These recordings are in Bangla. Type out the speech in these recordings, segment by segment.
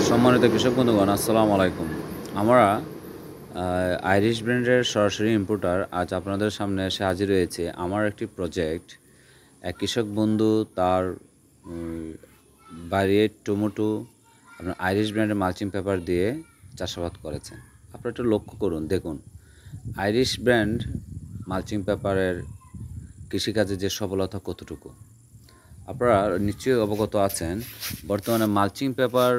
সম্মানিত কৃষক বন্ধুগণ, আসসালামু আলাইকুম। আমরা আইরিশ ব্র্যান্ডের সরাসরি ইম্পোর্টার আজ আপনাদের সামনে এসে হাজির হয়েছে। আমার একটি প্রজেক্ট, এক কৃষক বন্ধু তার বাড়ির টমেটো আপনার আইরিশ ব্র্যান্ডের মালচিং পেপার দিয়ে চাষাবাদ করেছেন। আপনারা একটু লক্ষ্য করুন, দেখুন আইরিশ ব্র্যান্ড মালচিং পেপারের কৃষিকাজে যে সফলতা কতটুকু। আপনারা নিশ্চয়ই অবগত আছেন, বর্তমানে মালচিং পেপার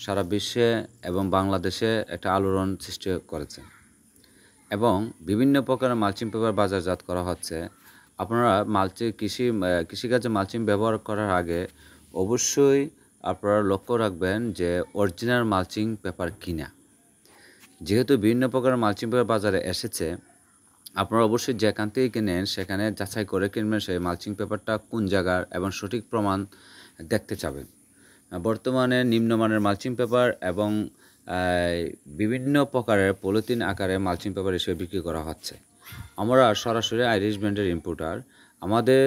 সারা বিশ্বে এবং বাংলাদেশে একটা আলোড়ন সৃষ্টি করেছে এবং বিভিন্ন প্রকারের মালচিং পেপার বাজারজাত করা হচ্ছে। আপনারা কৃষিকাজে মালচিং ব্যবহার করার আগে অবশ্যই আপনারা লক্ষ্য রাখবেন যে অরিজিনাল মালচিং পেপার কিনা। যেহেতু বিভিন্ন প্রকারের মালচিং পেপার বাজারে এসেছে, আপনারা অবশ্যই যেখান থেকে কিনেন সেখানে যাচাই করে কিনবেন সেই মালচিং পেপারটা কোন জায়গার এবং সঠিক প্রমাণ দেখতে চাবেন। বর্তমানে নিম্নমানের মালচিং পেপার এবং বিভিন্ন প্রকারের পলিথিন আকারে মালচিং পেপার হিসেবে বিক্রি করা হচ্ছে। আমরা সরাসরি আইরিশ ব্র্যান্ডের ইম্পোর্টার, আমাদের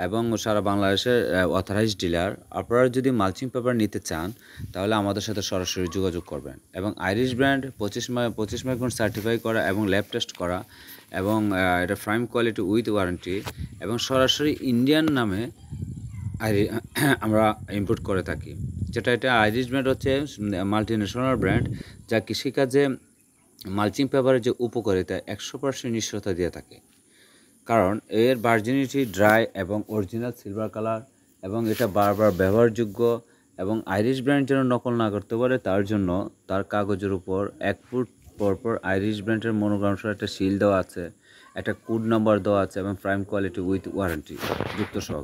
এবং সারা বাংলাদেশের অথরাইজড ডিলার। আপনারা যদি মালচিং পেপার নিতে চান তাহলে আমাদের সাথে সরাসরি যোগাযোগ করবেন। এবং আইরিশ ব্র্যান্ড 25 মাইক্রন সার্টিফাই করা এবং ল্যাব টেস্ট করা এবং এটা প্রাইম কোয়ালিটি উইথ ওয়ারেন্টি এবং সরাসরি ইন্ডিয়ান নামে আমরা ইম্পোর্ট করে থাকি। এটা আইরিশ ব্র্যান্ড হচ্ছে মাল্টি ন্যাশনাল ব্র্যান্ড, যা কৃষিকাজে মালচিং পেপারের যে উপকারিতা 100% নিশ্চয়তা দিয়ে থাকে। কারণ এর ভার্জিনিটি ড্রাই এবং অরিজিনাল সিলভার কালার এবং এটা বারবার ব্যবহারযোগ্য। এবং আইরিশ ব্র্যান্ড যেন নকল না করতে পারে তার জন্য তার কাগজের উপর 1 ফুট পরপর আইরিশ ব্র্যান্ডের মনোগ্রাম সহ একটা সিল দেওয়া আছে, একটা কোড নাম্বার দেওয়া আছে এবং প্রাইম কোয়ালিটি উইথ ওয়ারেন্টি যুক্ত সহ।